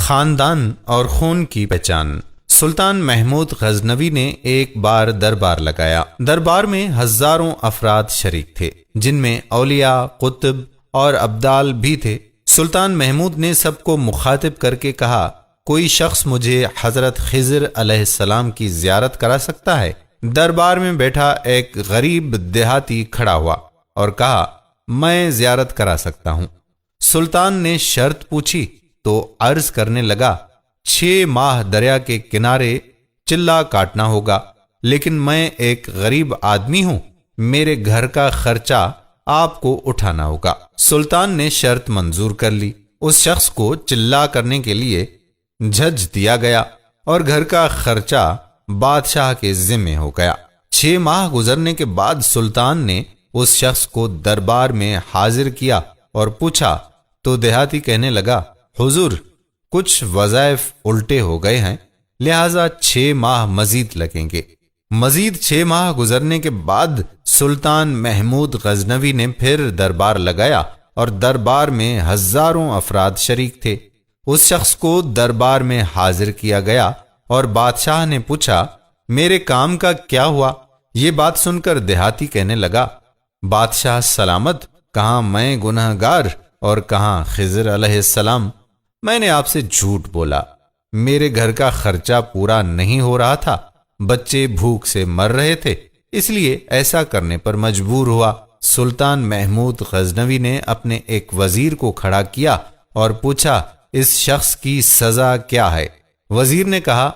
خاندان اور خون کی پہچان۔ سلطان محمود غزنوی نے ایک بار دربار لگایا۔ دربار میں ہزاروں افراد شریک تھے، جن میں اولیاء، قطب اور ابدال بھی تھے۔ سلطان محمود نے سب کو مخاطب کر کے کہا، کوئی شخص مجھے حضرت خضر علیہ السلام کی زیارت کرا سکتا ہے؟ دربار میں بیٹھا ایک غریب دیہاتی کھڑا ہوا اور کہا، میں زیارت کرا سکتا ہوں۔ سلطان نے شرط پوچھی تو عرض کرنے لگا، 6 ماہ دریا کے کنارے چلا کاٹنا ہوگا، لیکن میں ایک غریب آدمی ہوں، میرے گھر کا خرچہ آپ کو اٹھانا ہوگا۔ سلطان نے شرط منظور کر لی۔ اس شخص کو چلا کرنے کے لیے جج دیا گیا اور گھر کا خرچہ بادشاہ کے ذمہ ہو گیا۔ 6 ماہ گزرنے کے بعد سلطان نے اس شخص کو دربار میں حاضر کیا اور پوچھا تو دیہاتی کہنے لگا، حضور، کچھ وظائف الٹے ہو گئے ہیں، لہذا 6 ماہ مزید لگیں گے۔ مزید 6 ماہ گزرنے کے بعد سلطان محمود غزنوی نے پھر دربار لگایا اور دربار میں ہزاروں افراد شریک تھے۔ اس شخص کو دربار میں حاضر کیا گیا اور بادشاہ نے پوچھا، میرے کام کا کیا ہوا؟ یہ بات سن کر دیہاتی کہنے لگا، بادشاہ سلامت، کہاں میں گناہ گار اور کہاں خضر علیہ السلام؟ میں نے آپ سے جھوٹ بولا، میرے گھر کا خرچہ پورا نہیں ہو رہا تھا، بچے بھوک سے مر رہے تھے، اس لیے ایسا کرنے پر مجبور ہوا۔ سلطان محمود غزنوی نے اپنے ایک وزیر کو کھڑا کیا اور پوچھا، اس شخص کی سزا کیا ہے؟ وزیر نے کہا،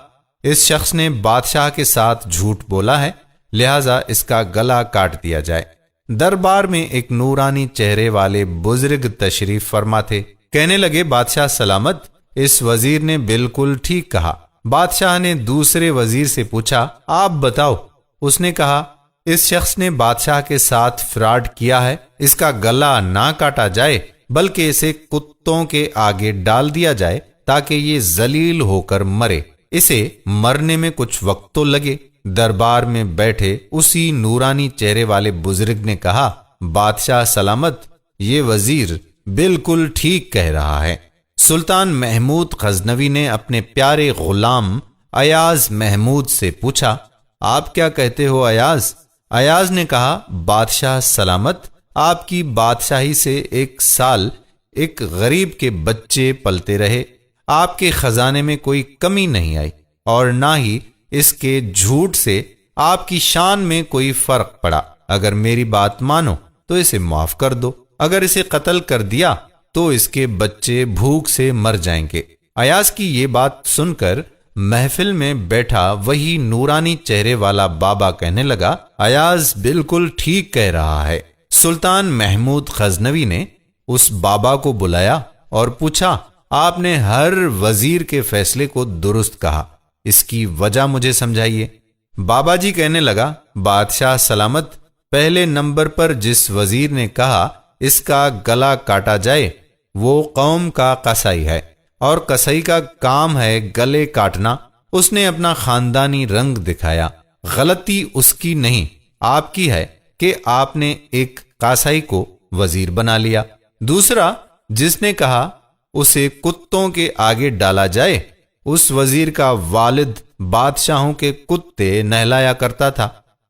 اس شخص نے بادشاہ کے ساتھ جھوٹ بولا ہے، لہذا اس کا گلا کاٹ دیا جائے۔ دربار میں ایک نورانی چہرے والے بزرگ تشریف فرما تھے۔ کہنے لگے، بادشاہ سلامت، اس وزیر نے بالکل ٹھیک کہا۔ بادشاہ نے دوسرے وزیر سے پوچھا، آپ بتاؤ۔ اس نے کہا، اس شخص نے بادشاہ کے ساتھ فراڈ کیا ہے، اس کا گلا نہ کاٹا جائے بلکہ اسے کتوں کے آگے ڈال دیا جائے تاکہ یہ ذلیل ہو کر مرے، اسے مرنے میں کچھ وقت تو لگے۔ دربار میں بیٹھے اسی نورانی چہرے والے بزرگ نے کہا، بادشاہ سلامت، یہ وزیر بالکل ٹھیک کہہ رہا ہے۔ سلطان محمود غزنوی نے اپنے پیارے غلام ایاز محمود سے پوچھا، آپ کیا کہتے ہو ایاز؟ ایاز نے کہا، بادشاہ سلامت، آپ کی بادشاہی سے 1 سال ایک غریب کے بچے پلتے رہے، آپ کے خزانے میں کوئی کمی نہیں آئی اور نہ ہی اس کے جھوٹ سے آپ کی شان میں کوئی فرق پڑا۔ اگر میری بات مانو تو اسے معاف کر دو، اگر اسے قتل کر دیا تو اس کے بچے بھوک سے مر جائیں گے۔ ایاز کی یہ بات سن کر محفل میں بیٹھا وہی نورانی چہرے والا بابا کہنے لگا، ایاز بالکل ٹھیک کہہ رہا ہے۔ سلطان محمود غزنوی نے اس بابا کو بلایا اور پوچھا، آپ نے ہر وزیر کے فیصلے کو درست کہا، اس کی وجہ مجھے سمجھائیے۔ بابا جی کہنے لگا، بادشاہ سلامت، پہلے نمبر پر جس وزیر نے کہا اس کا گلا کاٹا جائے وہ قوم کا قصائی ہے، اور قصائی کا کام ہے گلے کاٹنا۔ اس نے اپنا خاندانی رنگ دکھایا۔ غلطی اس کی نہیں، آپ کی ہے کہ آپ نے ایک قصائی کو وزیر بنا لیا۔ دوسرا، جس نے کہا اسے کتوں کے آگے ڈالا جائے، اس وزیر کا والد بادشاہوں کے کتے نہلایا کرتا تھا،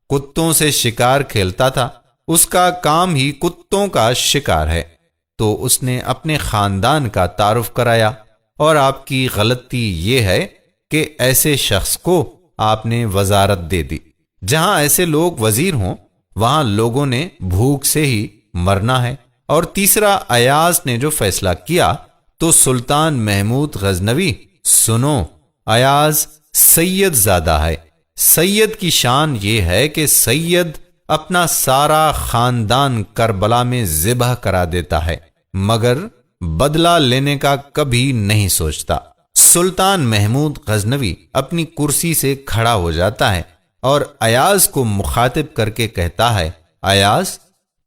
کتوں سے شکار کھیلتا تھا، اس کا کام ہی کتوں کا شکار ہے، تو اس نے اپنے خاندان کا تعارف کرایا۔ اور آپ کی غلطی یہ ہے کہ ایسے شخص کو آپ نے وزارت دے دی۔ جہاں ایسے لوگ وزیر ہوں وہاں لوگوں نے بھوک سے ہی مرنا ہے۔ اور تیسرا، ایاز نے جو فیصلہ کیا تو سلطان محمود غزنوی، سنو، ایاز سید زادہ ہے۔ سید کی شان یہ ہے کہ سید اپنا سارا خاندان کربلا میں ذبح کرا دیتا ہے مگر بدلہ لینے کا کبھی نہیں سوچتا۔ سلطان محمود غزنوی اپنی کرسی سے کھڑا ہو جاتا ہے اور ایاز کو مخاطب کر کے کہتا ہے، ایاز،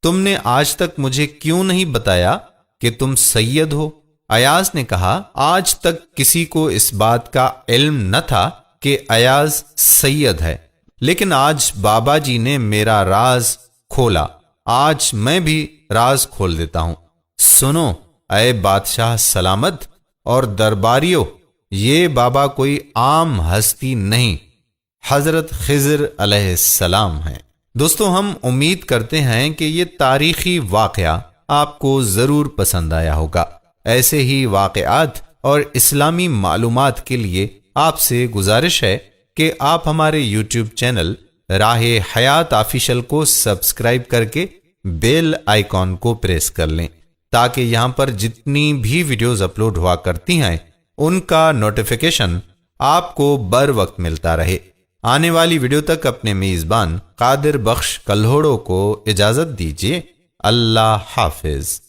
تم نے آج تک مجھے کیوں نہیں بتایا کہ تم سید ہو؟ ایاز نے کہا، آج تک کسی کو اس بات کا علم نہ تھا کہ ایاز سید ہے، لیکن آج بابا جی نے میرا راز کھولا، آج میں بھی راز کھول دیتا ہوں۔ سنو اے بادشاہ سلامت اور درباریوں، یہ بابا کوئی عام ہستی نہیں، حضرت خضر علیہ السلام ہیں۔ دوستو، ہم امید کرتے ہیں کہ یہ تاریخی واقعہ آپ کو ضرور پسند آیا ہوگا۔ ایسے ہی واقعات اور اسلامی معلومات کے لیے آپ سے گزارش ہے کہ آپ ہمارے یوٹیوب چینل راہ حیات آفیشل کو سبسکرائب کر کے بیل آئیکن کو پریس کر لیں، تاکہ یہاں پر جتنی بھی ویڈیوز اپلوڈ ہوا کرتی ہیں ان کا نوٹیفیکیشن آپ کو بر وقت ملتا رہے۔ آنے والی ویڈیو تک اپنے میزبان قادر بخش کلہوڑو کو اجازت دیجیے۔ اللہ حافظ۔